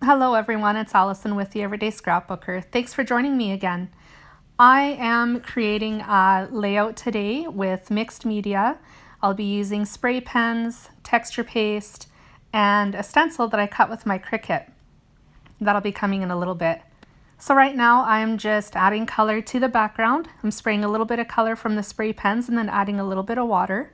Hello everyone, it's Allison with the Everyday Scrapbooker. Thanks for joining me again. I am creating a layout today with mixed media. I'll be using spray pens, texture paste, and a stencil that I cut with my Cricut. That'll be coming in a little bit. So right now I'm just adding color to the background. I'm spraying a little bit of color from the spray pens and then adding a little bit of water.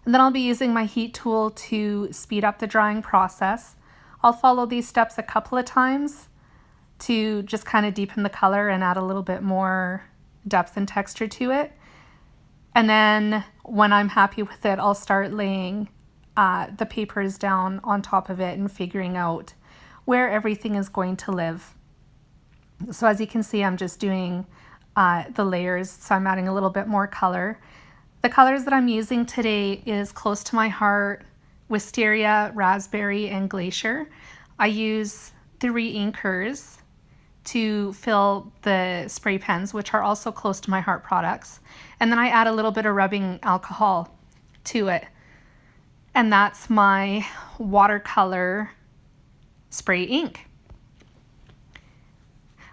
And then I'll be using my heat tool to speed up the drying process. I'll follow these steps a couple of times to just kind of deepen the color and add a little bit more depth and texture to it. And then when I'm happy with it, I'll start laying the papers down on top of it and figuring out where everything is going to live. So as you can see, I'm just doing the layers, so I'm adding a little bit more color. The colors that I'm using today is Close to My Heart, Wisteria, Raspberry, and Glacier. I use 3 inkers to fill the spray pens, which are also Close to My Heart products. And then I add a little bit of rubbing alcohol to it. And that's my watercolor spray ink.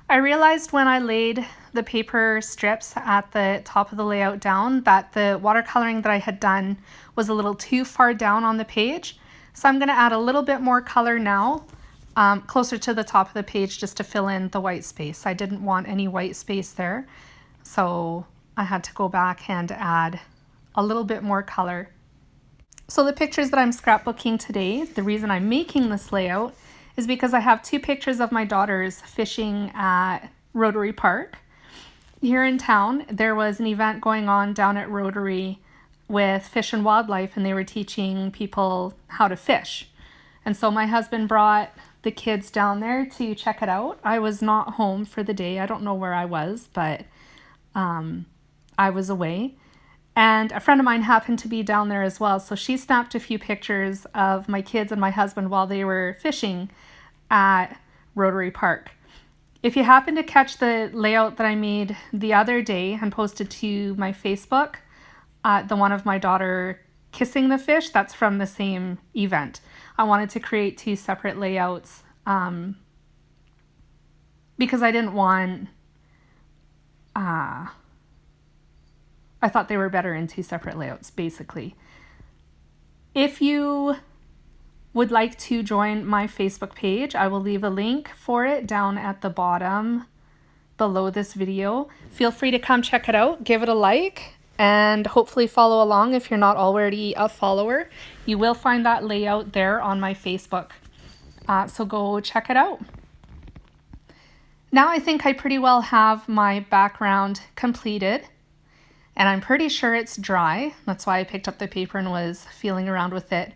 I realized when I laid the paper strips at the top of the layout down that the watercoloring that I had done was a little too far down on the page. So I'm going to add a little bit more color now, closer to the top of the page, just to fill in the white space. I didn't want any white space there, so I had to go back and add a little bit more color. So the pictures that I'm scrapbooking today, the reason I'm making this layout is because I have 2 pictures of my daughters fishing at Rotary Park. Here in town, there was an event going on down at Rotary with Fish and Wildlife, and they were teaching people how to fish. And so my husband brought the kids down there to check it out. I was not home for the day. I don't know where I was, but I was away. And a friend of mine happened to be down there as well. So she snapped a few pictures of my kids and my husband while they were fishing at Rotary Park. If you happen to catch the layout that I made the other day and posted to my Facebook, the one of my daughter kissing the fish, that's from the same event. I wanted to create 2 separate layouts because I didn't want... I thought they were better in 2 separate layouts, basically. If you would like to join my Facebook page, I will leave a link for it down at the bottom below this video. Feel free to come check it out, give it a like, and hopefully follow along if you're not already a follower. You will find that layout there on my Facebook. So go check it out. Now I think I pretty well have my background completed. And I'm pretty sure it's dry. That's why I picked up the paper and was feeling around with it.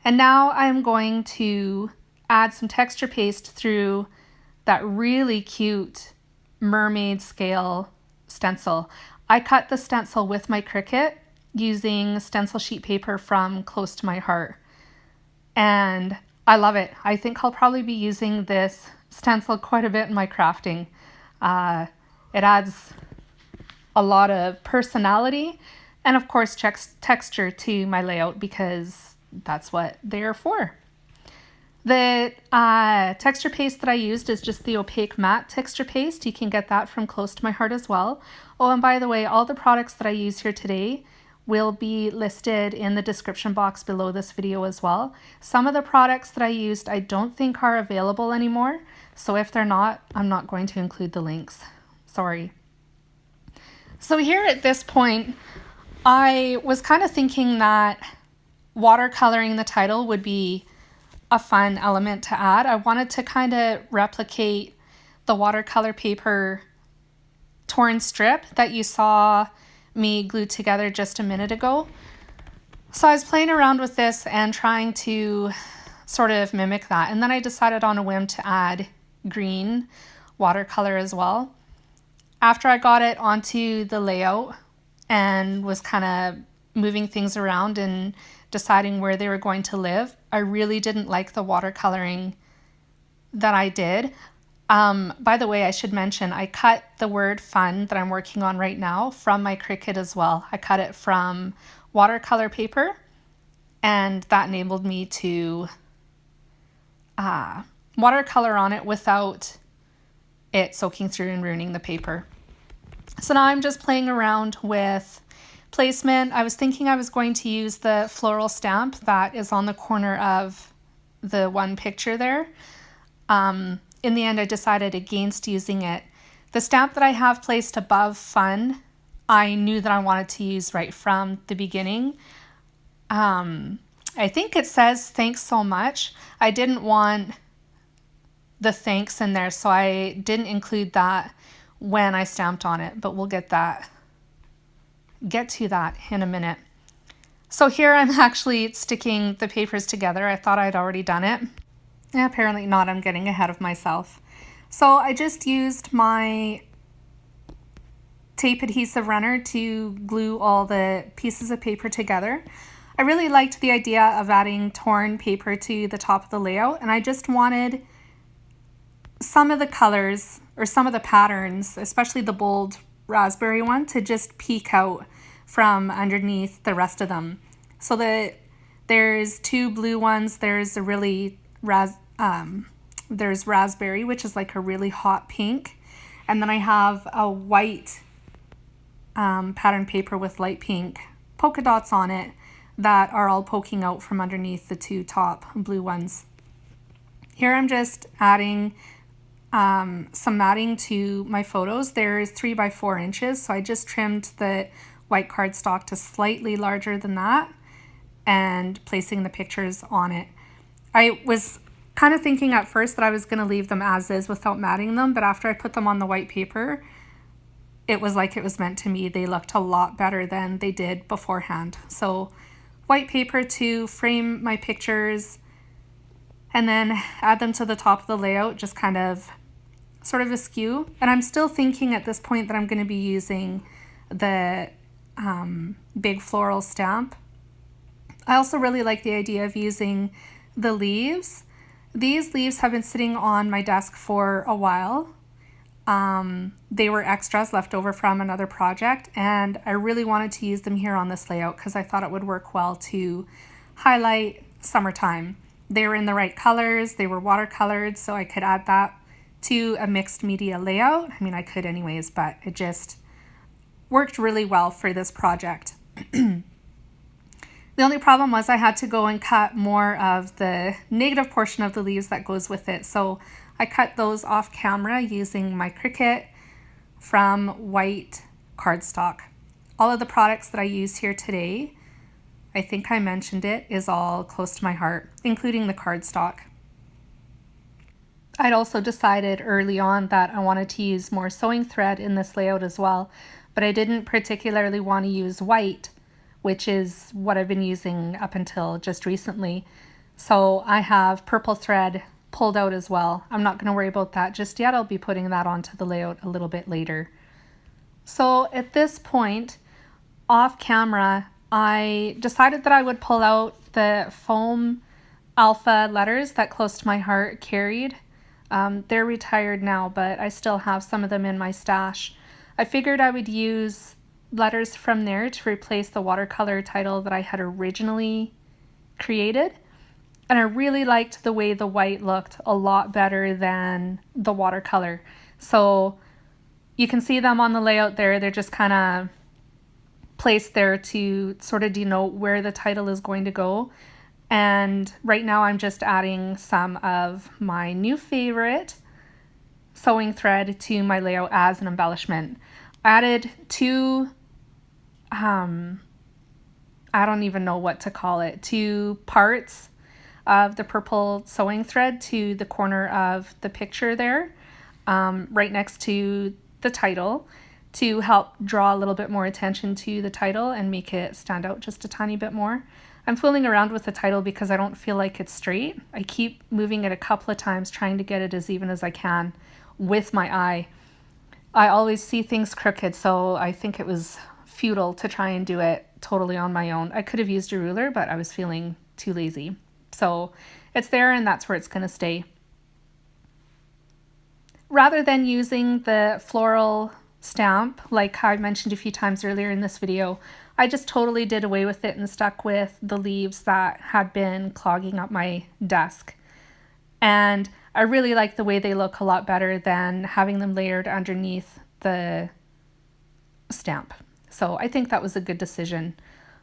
And now I'm going to add some texture paste through that really cute mermaid scale stencil. I cut the stencil with my Cricut using stencil sheet paper from Close to My Heart. And I love it. I think I'll probably be using this stencil quite a bit in my crafting. It adds a lot of personality and of course texture to my layout because that's what they're for. The texture paste that I used is just the opaque matte texture paste. You can get that from Close to My Heart as well. Oh, and by the way, all the products that I use here today will be listed in the description box below this video as well. Some of the products that I used I don't think are available anymore, so if they're not, I'm not going to include the links. Sorry. So here at this point, I was kind of thinking that watercoloring the title would be a fun element to add. I wanted to kind of replicate the watercolor paper torn strip that you saw me glued together just a minute ago. So I was playing around with this and trying to sort of mimic that. And then I decided on a whim to add green watercolor as well. After I got it onto the layout and was kind of moving things around and deciding where they were going to live, I really didn't like the watercoloring that I did. By the way, I should mention, I cut the word fun that I'm working on right now from my Cricut as well. I cut it from watercolor paper, and that enabled me to watercolor on it without it soaking through and ruining the paper. So now I'm just playing around with placement. I was thinking I was going to use the floral stamp that is on the corner of the one picture there. In the end, I decided against using it. The stamp that I have placed above Fun, I knew that I wanted to use right from the beginning. I think it says thanks so much. I didn't want the thanks in there, so I didn't include that when I stamped on it, but we'll get to that in a minute. So here I'm actually sticking the papers together. I thought I'd already done it. Apparently not, I'm getting ahead of myself. So I just used my tape adhesive runner to glue all the pieces of paper together. I really liked the idea of adding torn paper to the top of the layout, and I just wanted some of the colors or some of the patterns, especially the bold raspberry one, to just peek out from underneath the rest of them. So there's two blue ones. There's a really there's raspberry, which is like a really hot pink, and then I have a white pattern paper with light pink polka dots on it that are all poking out from underneath the two top blue ones. Here I'm just adding some matting to my photos. There's 3 by 4 inches, so I just trimmed the white cardstock to slightly larger than that and placing the pictures on it. I was kind of thinking at first that I was going to leave them as is without matting them, but after I put them on the white paper, it was like it was meant to me. They looked a lot better than they did beforehand. So white paper to frame my pictures and then add them to the top of the layout, just kind of sort of askew. And I'm still thinking at this point that I'm going to be using the big floral stamp. I also really like the idea of using the leaves. These leaves have been sitting on my desk for a while. They were extras left over from another project, and I really wanted to use them here on this layout because I thought it would work well to highlight summertime. They were in the right colors, they were watercolored, so I could add that to a mixed media layout. I mean, I could anyways, but it just worked really well for this project. The only problem was I had to go and cut more of the negative portion of the leaves that goes with it. So I cut those off camera using my Cricut from white cardstock. All of the products that I use here today, I think I mentioned it, is all close to my heart, including the cardstock. I'd also decided early on that I wanted to use more sewing thread in this layout as well, but I didn't particularly want to use white, which is what I've been using up until just recently. So I have purple thread pulled out as well. I'm not going to worry about that just yet. I'll be putting that onto the layout a little bit later. So at this point, off camera, I decided that I would pull out the foam alpha letters that Close to My Heart carried. They're retired now, but I still have some of them in my stash. I figured I would use letters from there to replace the watercolor title that I had originally created. And I really liked the way the white looked a lot better than the watercolor. So you can see them on the layout there. They're just kind of placed there to sort of denote where the title is going to go. And right now I'm just adding some of my new favorite sewing thread to my layout as an embellishment. I added two, I don't even know what to call it, 2 parts of the purple sewing thread to the corner of the picture there, right next to the title, to help draw a little bit more attention to the title and make it stand out just a tiny bit more. I'm fooling around with the title because I don't feel like it's straight. I keep moving it a couple of times trying to get it as even as I can with my eye. I always see things crooked, so I think it was futile to try and do it totally on my own. I could have used a ruler, but I was feeling too lazy. So it's there and that's where it's going to stay. Rather than using the floral stamp, like I mentioned a few times earlier in this video, I just totally did away with it and stuck with the leaves that had been clogging up my desk. And I really like the way they look a lot better than having them layered underneath the stamp. So I think that was a good decision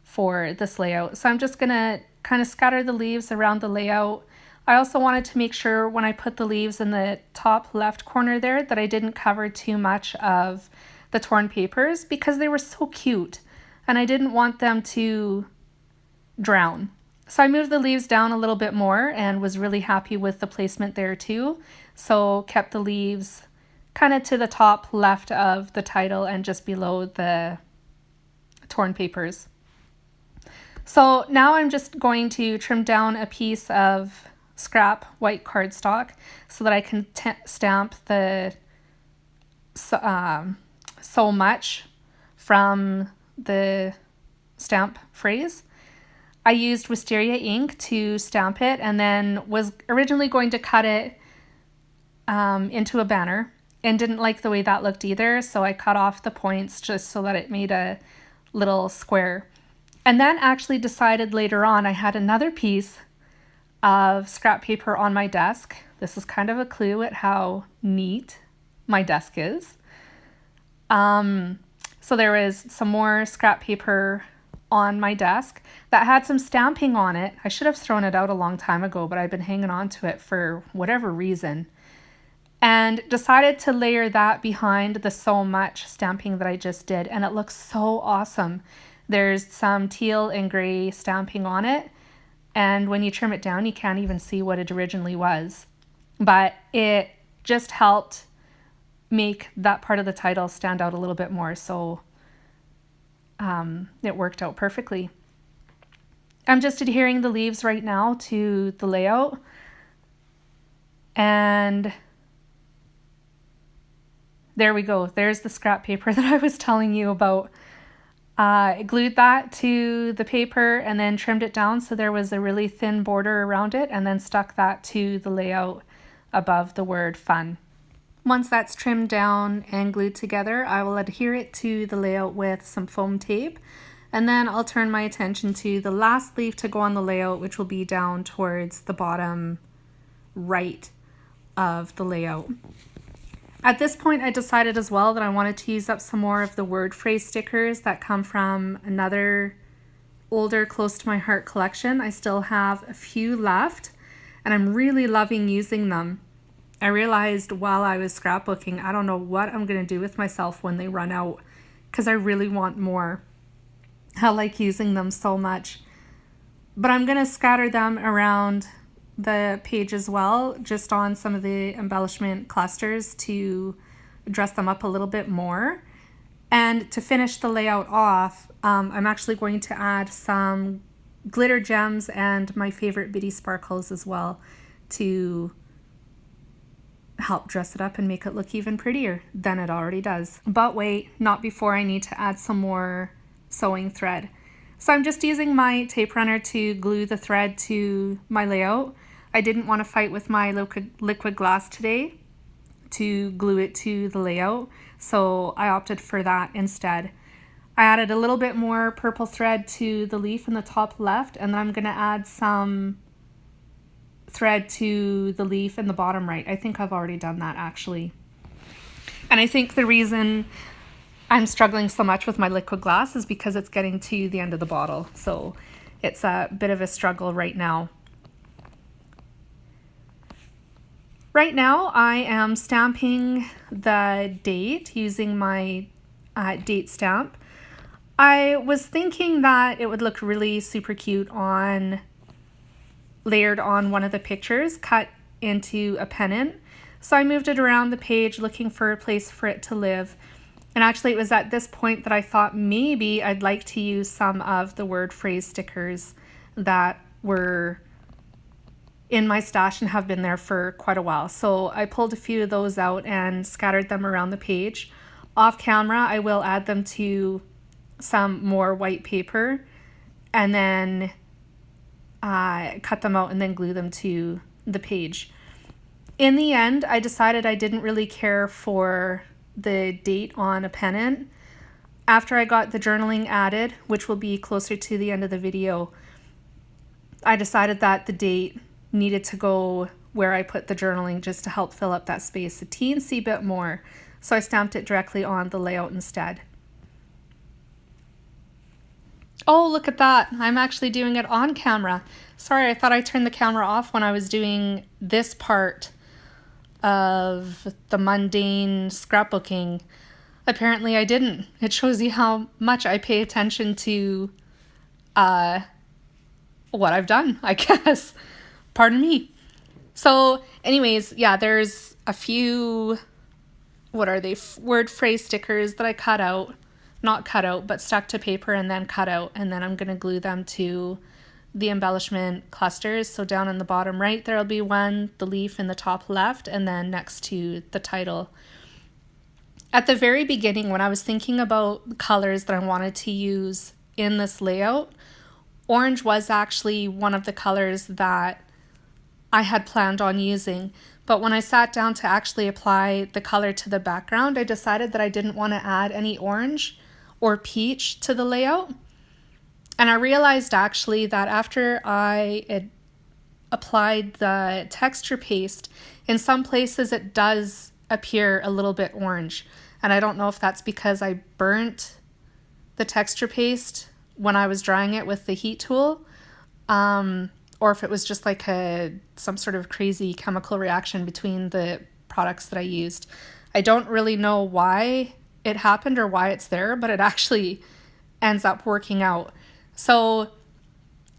for this layout. So I'm just gonna kind of scatter the leaves around the layout. I also wanted to make sure when I put the leaves in the top left corner there that I didn't cover too much of the torn papers because they were so cute and I didn't want them to drown. So I moved the leaves down a little bit more and was really happy with the placement there too. So kept the leaves kind of to the top left of the title and just below the torn papers. So now I'm just going to trim down a piece of scrap white cardstock so that I can stamp the so much from the stamp phrase. I used Wisteria ink to stamp it and then was originally going to cut it into a banner and didn't like the way that looked either, so I cut off the points just so that it made a little square. And then actually decided later on I had another piece of scrap paper on my desk. This is kind of a clue at how neat my desk is. So there was some more scrap paper on my desk that had some stamping on it. I should have thrown it out a long time ago, but I've been hanging on to it for whatever reason. And decided to layer that behind the so much stamping that I just did. And it looks so awesome. There's some teal and gray stamping on it. And when you trim it down, you can't even see what it originally was. But it just helped make that part of the title stand out a little bit more. So it worked out perfectly. I'm just adhering the leaves right now to the layout. And there we go. There's the scrap paper that I was telling you about. I glued that to the paper and then trimmed it down so there was a really thin border around it, and then stuck that to the layout above the word fun. Once that's trimmed down and glued together, I will adhere it to the layout with some foam tape, and then I'll turn my attention to the last leaf to go on the layout, which will be down towards the bottom right of the layout. At this point, I decided as well that I wanted to use up some more of the word phrase stickers that come from another older close to my heart collection. I still have a few left and I'm really loving using them. I realized while I was scrapbooking, I don't know what I'm going to do with myself when they run out because I really want more. I like using them so much. But I'm going to scatter them around the page as well, just on some of the embellishment clusters to dress them up a little bit more. And to finish the layout off, I'm actually going to add some glitter gems and my favorite bitty sparkles as well to help dress it up and make it look even prettier than it already does. But wait, not before I need to add some more sewing thread. So I'm just using my tape runner to glue the thread to my layout. I didn't want to fight with my liquid glass today to glue it to the layout, so I opted for that instead. I added a little bit more purple thread to the leaf in the top left, and then I'm going to add some thread to the leaf in the bottom right. I think I've already done that actually. And I think the reason I'm struggling so much with my liquid glass is because it's getting to the end of the bottle, so it's a bit of a struggle right now. Right now I am stamping the date using my date stamp. I was thinking that it would look really super cute layered on one of the pictures, cut into a pennant. So I moved it around the page looking for a place for it to live. And actually it was at this point that I thought maybe I'd like to use some of the word phrase stickers that were in my stash and have been there for quite a while. So I pulled a few of those out and scattered them around the page. Off camera, I will add them to some more white paper and then cut them out and then glue them to the page. In the end, I decided I didn't really care for the date on a pennant. After I got the journaling added, which will be closer to the end of the video, I decided that the date needed to go where I put the journaling just to help fill up that space a teensy bit more. So I stamped it directly on the layout instead. Oh, look at that. I'm actually doing it on camera. Sorry, I thought I turned the camera off when I was doing this part of the mundane scrapbooking. Apparently I didn't. It shows you how much I pay attention to what I've done, I guess. Pardon me. So anyways, yeah, there's a few, what are they, word phrase stickers that I cut out. Not cut out, but stuck to paper and then cut out. And then I'm going to glue them to the embellishment clusters. So down in the bottom right, there'll be one, the leaf in the top left, and then next to the title. At the very beginning, when I was thinking about the colors that I wanted to use in this layout, orange was actually one of the colors that I had planned on using. But when I sat down to actually apply the color to the background, I decided that I didn't want to add any orange or peach to the layout. And I realized actually that after I had applied the texture paste, in some places it does appear a little bit orange. And I don't know if that's because I burnt the texture paste when I was drying it with the heat tool, or if it was just like some sort of crazy chemical reaction between the products that I used. I don't really know why it happened or why it's there, but it actually ends up working out. So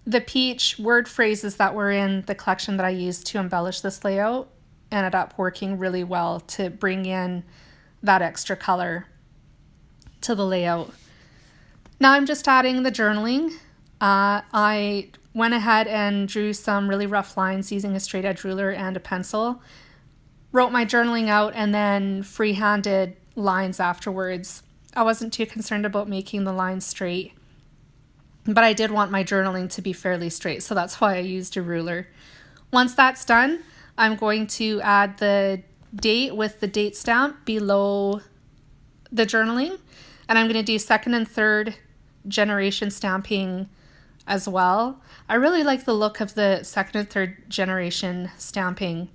the peach word phrases that were in the collection that I used to embellish this layout ended up working really well to bring in that extra color to the layout. Now I'm just adding the journaling. I went ahead and drew some really rough lines using a straight edge ruler and a pencil, wrote my journaling out, and then freehanded lines afterwards. I wasn't too concerned about making the lines straight, but I did want my journaling to be fairly straight, so that's why I used a ruler. Once that's done, I'm going to add the date with the date stamp below the journaling, and I'm going to do second and third generation stamping as well. I really like the look of the second and third generation stamping.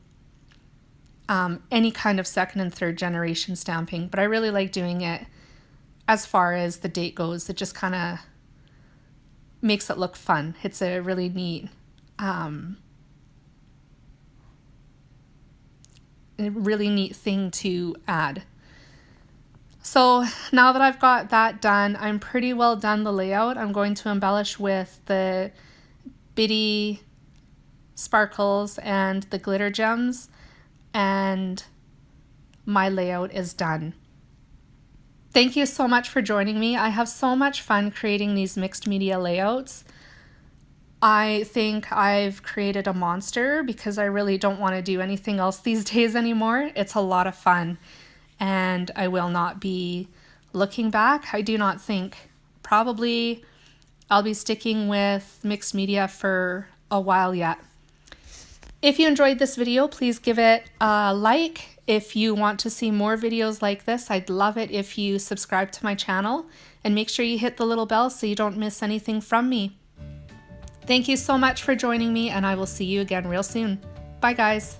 Any kind of second and third generation stamping, but I really like doing it as far as the date goes. It just kind of makes it look fun. It's a really neat thing to add. So now that I've got that done, I'm pretty well done the layout. I'm going to embellish with the bitty sparkles and the glitter gems, and my layout is done. Thank you so much for joining me. I have so much fun creating these mixed media layouts. I think I've created a monster because I really don't want to do anything else these days anymore. It's a lot of fun, and I will not be looking back. I do not think. Probably I'll be sticking with mixed media for a while yet. If you enjoyed this video, please give it a like. If you want to see more videos like this, I'd love it if you subscribe to my channel, and make sure you hit the little bell so you don't miss anything from me. Thank you so much for joining me, and I will see you again real soon. Bye guys.